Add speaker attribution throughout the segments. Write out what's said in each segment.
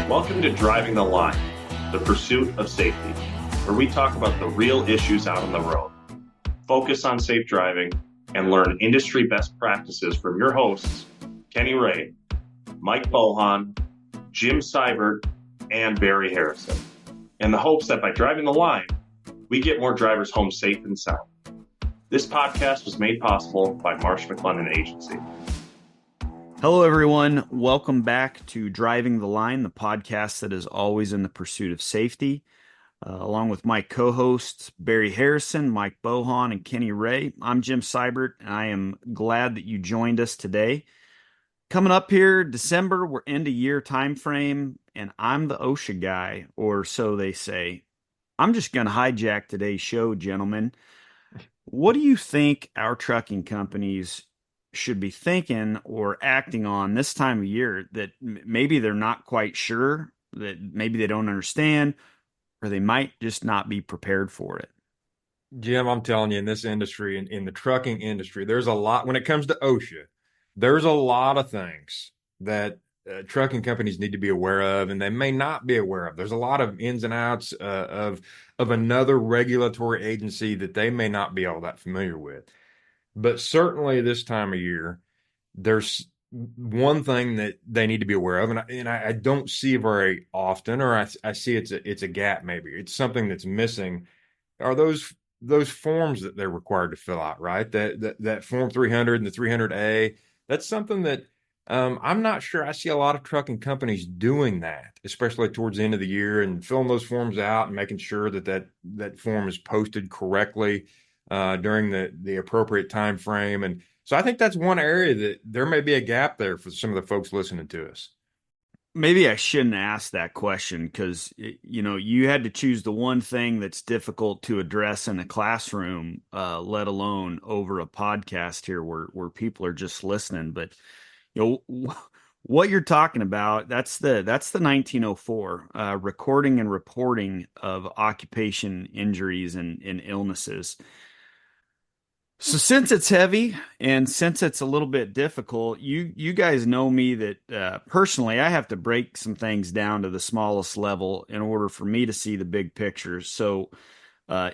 Speaker 1: Welcome to Driving the Line, the pursuit of safety, where we talk about the real issues out on the road, focus on safe driving, and learn industry best practices from your hosts, Kenny Ray, Mike Bohan, Jim Seibert, and Barry Harrison, in the hopes that by driving the line, we get more drivers home safe and sound. This podcast was made possible by Marsh McLennan Agency.
Speaker 2: Hello, everyone. Welcome back to Driving the Line, the podcast that is always in the pursuit of safety. Along with my co-hosts, Barry Harrison, Mike Bohan, and Kenny Ray, I'm Jim Seibert, and I am glad that you joined us today. Coming up here, December, we're end of year time frame, and I'm the OSHA guy, or so they say. I'm just going to hijack today's show, gentlemen. What do you think our trucking companies should be thinking or acting on this time of year that maybe they're not quite sure, that maybe they don't understand, or they might just not be prepared for it?
Speaker 3: Jim, I'm telling you, in this industry, in the trucking industry, there's a lot, when it comes to OSHA, there's a lot of things that trucking companies need to be aware of, and they may not be aware of. There's a lot of ins and outs of another regulatory agency that they may not be all that familiar with. But certainly this time of year, there's one thing that they need to be aware of, and I don't see very often, or I see it's a gap maybe. It's something that's missing, are those forms that they're required to fill out, right? That Form 300 and the 300A, that's something that I'm not sure I see a lot of trucking companies doing that, especially towards the end of the year, and filling those forms out and making sure that form is posted correctly during the appropriate time frame. And so I think that's one area that there may be a gap there for some of the folks listening to us.
Speaker 2: Maybe I shouldn't ask that question because, you had to choose the one thing that's difficult to address in a classroom, let alone over a podcast here where people are just listening. But, what you're talking about, that's the 1904 recording and reporting of occupation injuries and illnesses. So since it's heavy and since it's a little bit difficult, you guys know me that personally, I have to break some things down to the smallest level in order for me to see the big picture. So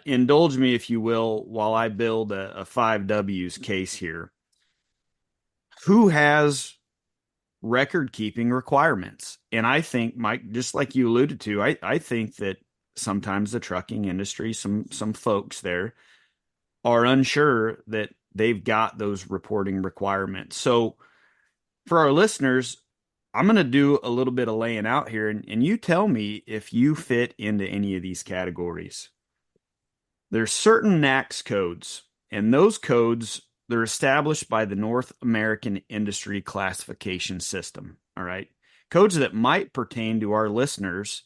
Speaker 2: indulge me, if you will, while I build a 5 W's case here. Who has record keeping requirements? And I think, Mike, just like you alluded to, I think that sometimes the trucking industry, some folks there, are unsure that they've got those reporting requirements. So for our listeners, I'm going to do a little bit of laying out here, and you tell me if you fit into any of these categories. There's certain NAICS codes, and those codes, they're established by the North American Industry Classification System. All right. Codes that might pertain to our listeners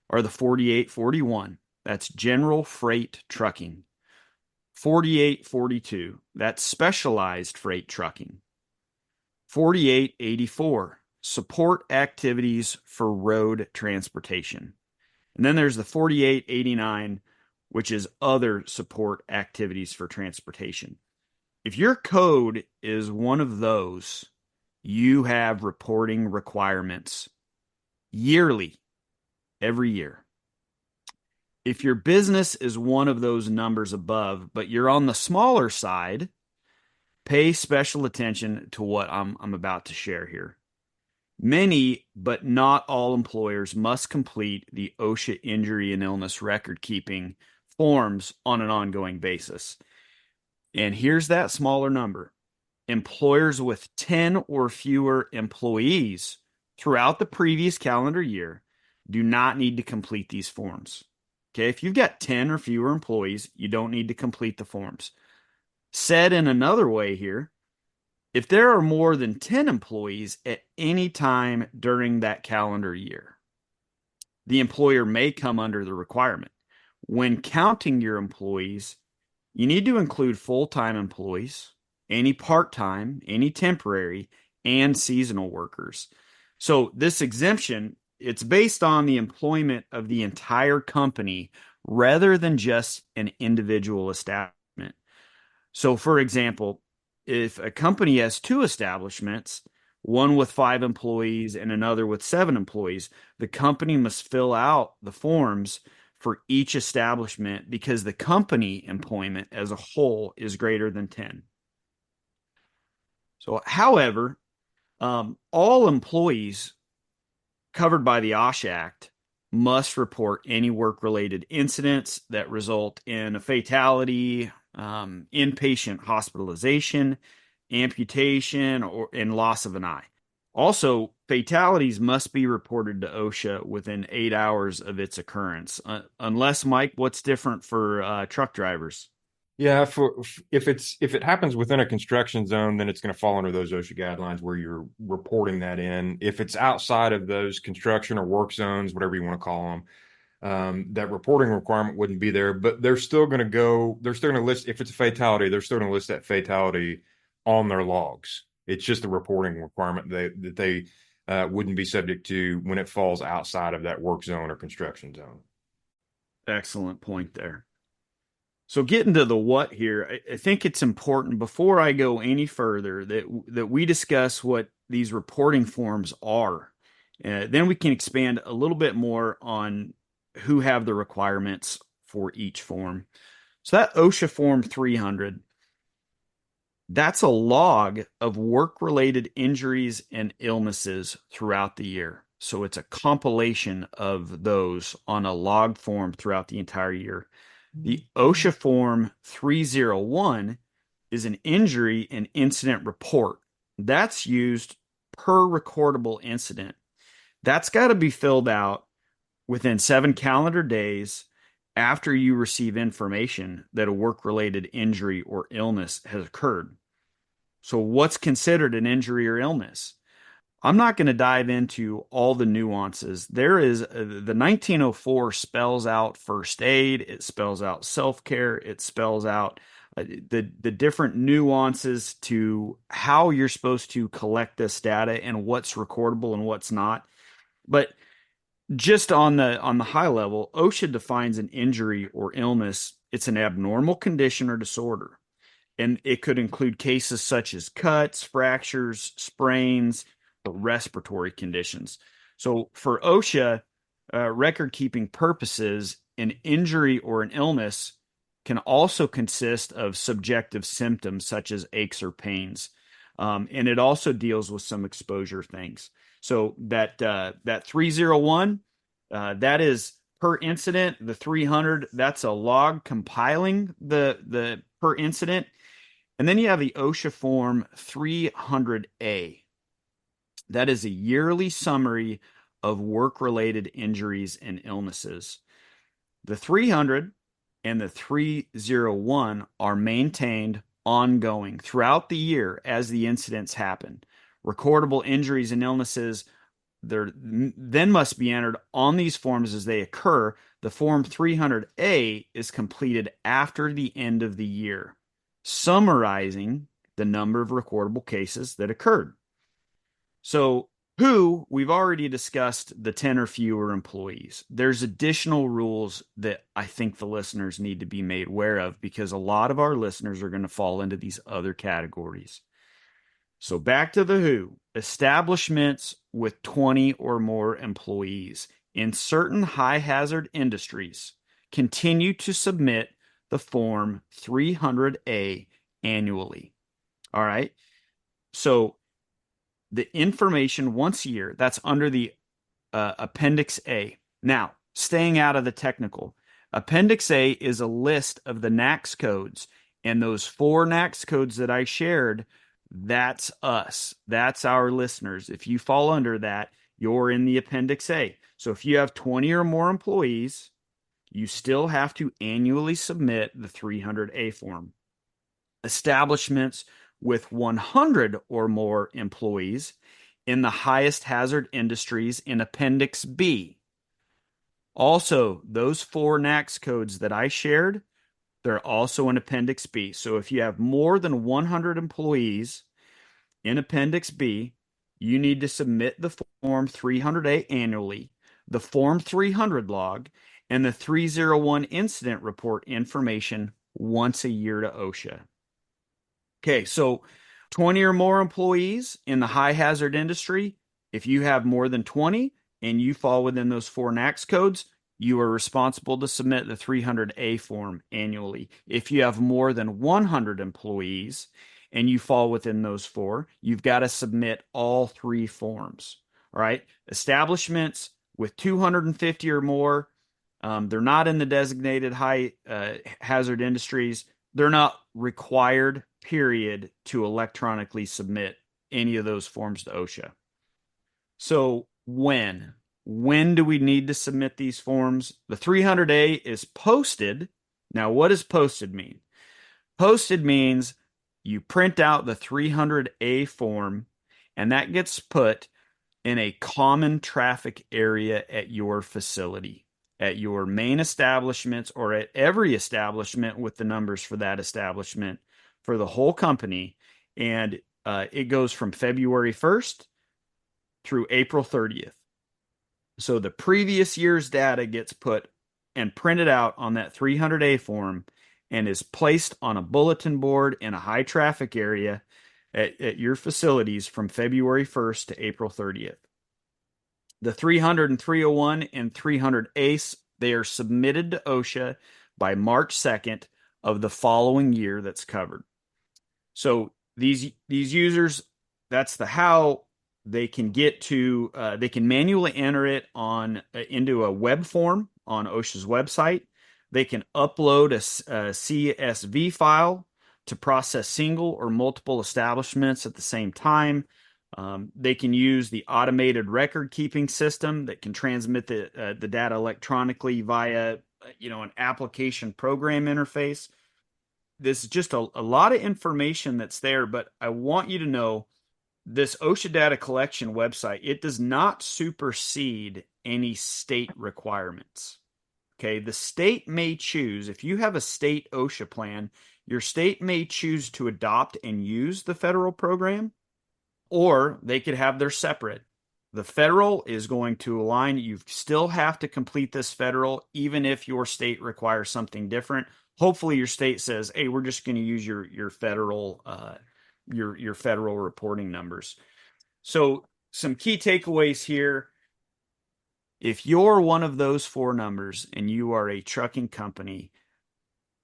Speaker 2: are the 4841. That's general freight trucking. 4842, that's specialized freight trucking. 4884, support activities for road transportation. And then there's the 4889, which is other support activities for transportation. If your code is one of those, you have reporting requirements yearly, every year. If your business is one of those numbers above, but you're on the smaller side, pay special attention to what I'm about to share here. Many, but not all employers must complete the OSHA injury and illness record keeping forms on an ongoing basis. And here's that smaller number. Employers with 10 or fewer employees throughout the previous calendar year do not need to complete these forms. Okay, if you've got 10 or fewer employees, you don't need to complete the forms. Said in another way here, if there are more than 10 employees at any time during that calendar year, the employer may come under the requirement. When counting your employees, you need to include full-time employees, any part-time, any temporary, and seasonal workers. So this exemption, it's based on the employment of the entire company rather than just an individual establishment. So, for example, if a company has 2 establishments, one with 5 employees and another with 7 employees, the company must fill out the forms for each establishment because the company employment as a whole is greater than 10. So, however, all employees covered by the OSHA Act must report any work-related incidents that result in a fatality, inpatient hospitalization, amputation, or in loss of an eye. Also, fatalities must be reported to OSHA within 8 hours of its occurrence. Unless, Mike, what's different for truck drivers?
Speaker 3: Yeah, if it happens within a construction zone, then it's going to fall under those OSHA guidelines where you're reporting that in. If it's outside of those construction or work zones, whatever you want to call them, that reporting requirement wouldn't be there. But they're still going to list, if it's a fatality, they're still going to list that fatality on their logs. It's just a reporting requirement that they wouldn't be subject to when it falls outside of that work zone or construction zone.
Speaker 2: Excellent point there. So getting to the what here, I think it's important before I go any further that we discuss what these reporting forms are. Then we can expand a little bit more on who have the requirements for each form. So that OSHA Form 300, that's a log of work-related injuries and illnesses throughout the year. So it's a compilation of those on a log form throughout the entire year. The OSHA Form 301 is an injury and incident report. That's used per recordable incident. That's got to be filled out within 7 calendar days after you receive information that a work-related injury or illness has occurred. So what's considered an injury or illness? I'm not going to dive into all the nuances. There is the 1904 spells out first aid. It spells out self-care. It spells out the different nuances to how you're supposed to collect this data and what's recordable and what's not. But just on the high level, OSHA defines an injury or illness. It's an abnormal condition or disorder, and it could include cases such as cuts, fractures, sprains, respiratory conditions. So for OSHA record keeping purposes, an injury or an illness can also consist of subjective symptoms such as aches or pains. And it also deals with some exposure things. So that 301, that is per incident. The 300, that's a log compiling the per incident. And then you have the OSHA Form 300A. That is a yearly summary of work-related injuries and illnesses. The 300 and the 301 are maintained ongoing throughout the year as the incidents happen. Recordable injuries and illnesses then must be entered on these forms as they occur. The Form 300A is completed after the end of the year, summarizing the number of recordable cases that occurred. So we've already discussed the 10 or fewer employees. There's additional rules that I think the listeners need to be made aware of because a lot of our listeners are going to fall into these other categories. So back to the who. Establishments with 20 or more employees in certain high hazard industries continue to submit the Form 300A annually. All right. So the information once a year, that's under the Appendix A. Now, staying out of the technical, Appendix A is a list of the NAICS codes, and those 4 NAICS codes that I shared, that's us. That's our listeners. If you fall under that, you're in the Appendix A. So if you have 20 or more employees, you still have to annually submit the 300A form. Establishments with 100 or more employees in the highest hazard industries in Appendix B. Also, those 4 NAICS codes that I shared, they're also in Appendix B. So if you have more than 100 employees in Appendix B, you need to submit the Form 300A annually, the Form 300 log, and the 301 incident report information once a year to OSHA. Okay, so 20 or more employees in the high hazard industry, if you have more than 20 and you fall within those 4 NAICS codes, you are responsible to submit the 300A form annually. If you have more than 100 employees and you fall within those 4, you've got to submit all 3 forms. All right. Establishments with 250 or more, they're not in the designated high hazard industries. They're not required, period, to electronically submit any of those forms to OSHA. So when do we need to submit these forms? The 300A is posted. Now, what does posted mean? Posted means you print out the 300A form, and that gets put in a common traffic area at your facility, at your main establishments, or at every establishment with the numbers for that establishment for the whole company. And it goes from February 1st through April 30th. So the previous year's data gets put and printed out on that 300A form and is placed on a bulletin board in a high traffic area at your facilities from February 1st to April 30th. The 300 and 301 and 300 ACE, they are submitted to OSHA by March 2nd of the following year that's covered. So these users, that's the how. They can get to, they can manually enter it into a web form on OSHA's website. They can upload a CSV file to process single or multiple establishments at the same time. They can use the automated record keeping system that can transmit the data electronically via an application program interface. This is just a lot of information that's there, but I want you to know this OSHA data collection website, it does not supersede any state requirements. Okay, the state may choose, if you have a state OSHA plan, your state may choose to adopt and use the federal program, or they could have their separate. The federal is going to align. You still have to complete this federal, even if your state requires something different. Hopefully your state says, hey, we're just going to use your federal your federal reporting numbers. So some key takeaways here. If you're one of those 4 numbers and you are a trucking company,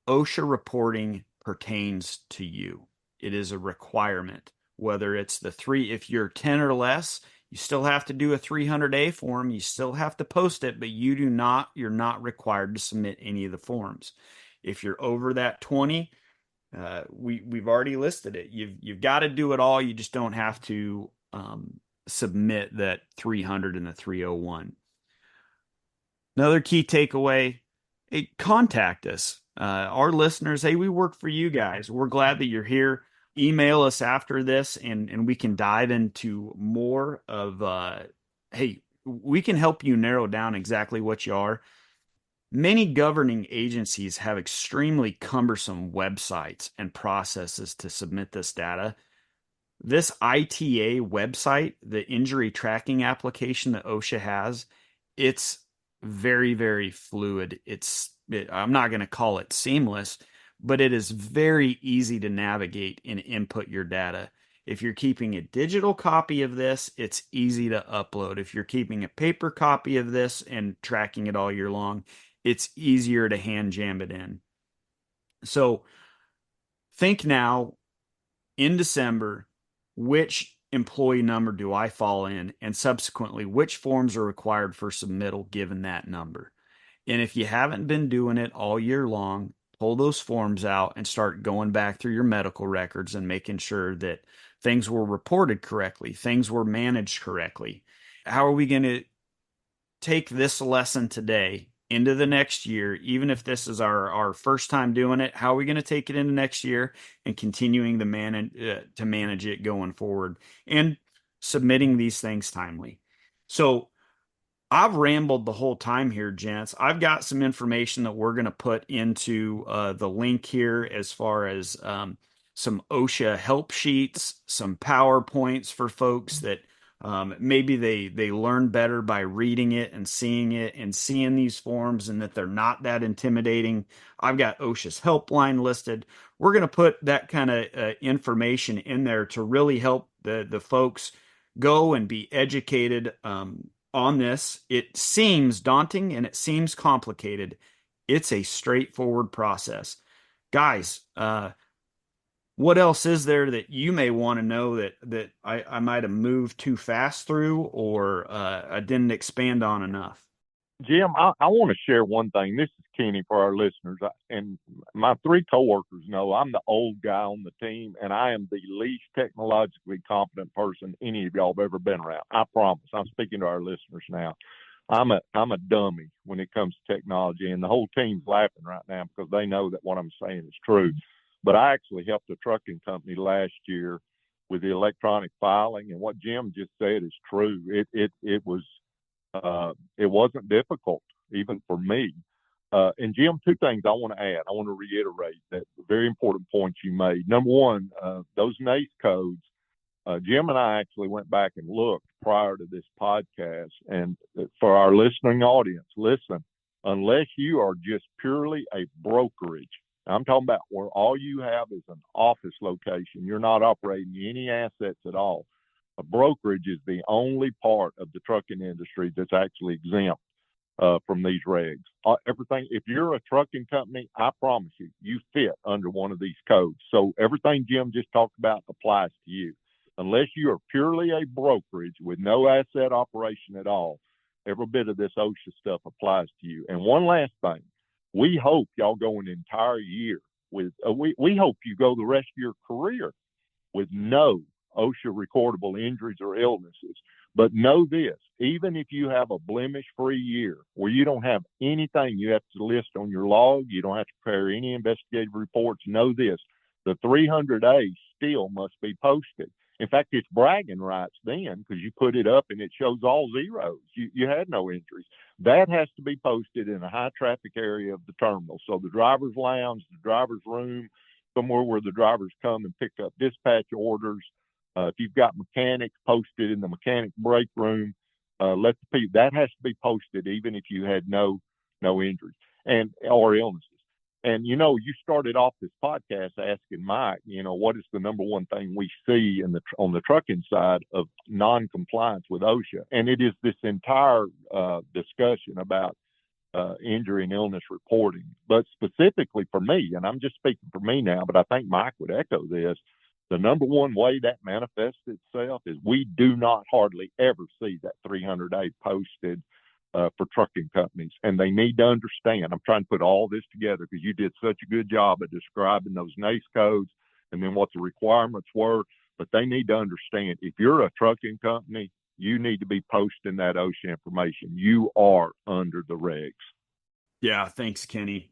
Speaker 2: OSHA reporting pertains to you. It is a requirement. Whether it's if you're 10 or less, you still have to do a 300A form. You still have to post it, but you're not required to submit any of the forms. If you're over that 20, we've already listed it. You've got to do it all. You just don't have to submit that 300 and the 301. Another key takeaway: contact us. Our listeners, hey, we work for you guys. We're glad that you're here. Email us after this, and we can dive into more of. Hey, we can help you narrow down exactly what you are. Many governing agencies have extremely cumbersome websites and processes to submit this data. This ITA website, the injury tracking application that OSHA has, it's very, very fluid. I'm not going to call it seamless, but it is very easy to navigate and input your data. If you're keeping a digital copy of this, it's easy to upload. If you're keeping a paper copy of this and tracking it all year long, it's easier to hand jam it in. So think now, in December, which employee number do I fall in? And subsequently, which forms are required for submittal given that number? And if you haven't been doing it all year long, pull those forms out and start going back through your medical records and making sure that things were reported correctly, things were managed correctly. How are we going to take this lesson today into the next year, even if this is our first time doing it? How are we going to take it into next year and continuing to manage it going forward and submitting these things timely? So I've rambled the whole time here, gents. I've got some information that we're going to put into the link here as far as some OSHA help sheets, some PowerPoints for folks that Maybe they learn better by reading it and seeing these forms, and that they're not that intimidating. I've got OSHA's helpline listed. We're going to put that kind of information in there to really help the folks go and be educated on this. It seems daunting and it seems complicated. It's a straightforward process. Guys, what else is there that you may want to know that I might have moved too fast through, or I didn't expand on enough?
Speaker 4: Jim, I want to share one thing. This is Kenny for our listeners. And my three coworkers know I'm the old guy on the team, and I am the least technologically competent person any of y'all have ever been around. I promise. I'm speaking to our listeners now. I'm a dummy when it comes to technology, and the whole team's laughing right now because they know that what I'm saying is true. But I actually helped a trucking company last year with the electronic filing, and what Jim just said is true. It wasn't difficult even for me. And Jim, two things I want to add. I want to reiterate that very important points you made. Number one, those NACE codes. Jim and I actually went back and looked prior to this podcast, and for our listening audience, listen. Unless you are just purely a brokerage, I'm talking about where all you have is an office location. You're not operating any assets at all. A brokerage is the only part of the trucking industry that's actually exempt from these regs. Everything, if you're a trucking company, I promise you, you fit under one of these codes. So everything Jim just talked about applies to you. Unless you are purely a brokerage with no asset operation at all, every bit of this OSHA stuff applies to you. And one last thing. We hope y'all go an entire year with, we hope you go the rest of your career with no OSHA recordable injuries or illnesses. But know this, even if you have a blemish-free year where you don't have anything you have to list on your log, you don't have to prepare any investigative reports, know this, the 300A still must be posted. In fact, it's bragging rights then because you put it up and it shows all zeros. You had no injuries. That has to be posted in a high traffic area of the terminal. So the driver's lounge, the driver's room, somewhere where the drivers come and pick up dispatch orders. If you've got mechanics, posted in the mechanic break room. That has to be posted even if you had no injuries or illnesses. And, you started off this podcast asking Mike, what is the number one thing we see on the trucking side of non-compliance with OSHA? And it is this entire discussion about injury and illness reporting. But specifically for me, and I'm just speaking for me now, but I think Mike would echo this, the number one way that manifests itself is we do not hardly ever see that 300A posted for trucking companies, and they need to understand. I'm trying to put all this together because you did such a good job at describing those NACE codes and then what the requirements were, but they need to understand if you're a trucking company, you need to be posting that OSHA information. You are under the regs.
Speaker 2: Yeah, thanks, Kenny.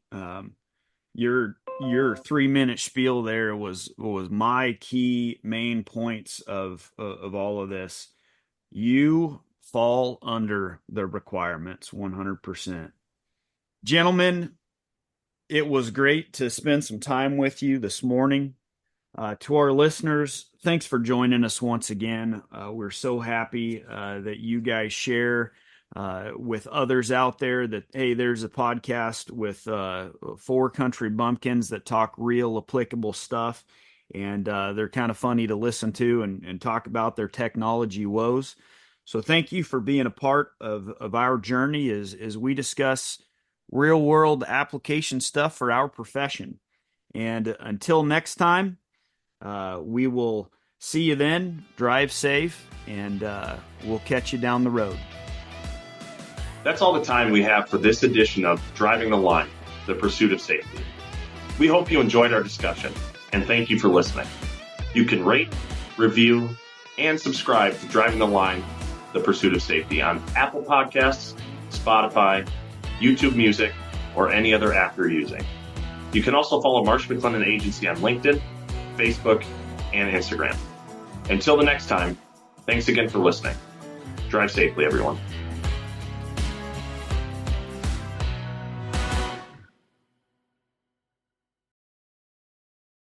Speaker 2: Your 3-minute spiel there was my key main points of all of this. You fall under the requirements 100%. Gentlemen, it was great to spend some time with you this morning. To our listeners, thanks for joining us once again. We're so happy that you guys share with others out there that, hey, there's a podcast with 4 country bumpkins that talk real applicable stuff, and they're kind of funny to listen to and talk about their technology woes. So thank you for being a part of our journey as we discuss real world application stuff for our profession. And until next time, we will see you then. Drive safe, and we'll catch you down the road.
Speaker 1: That's all the time we have for this edition of Driving the Line, the Pursuit of Safety. We hope you enjoyed our discussion, and thank you for listening. You can rate, review, and subscribe to Driving the Line, the Pursuit of Safety on Apple Podcasts, Spotify, YouTube Music, or any other app you're using. You can also follow Marsh McLennan Agency on LinkedIn, Facebook, and Instagram. Until the next time, thanks again for listening. Drive safely, everyone.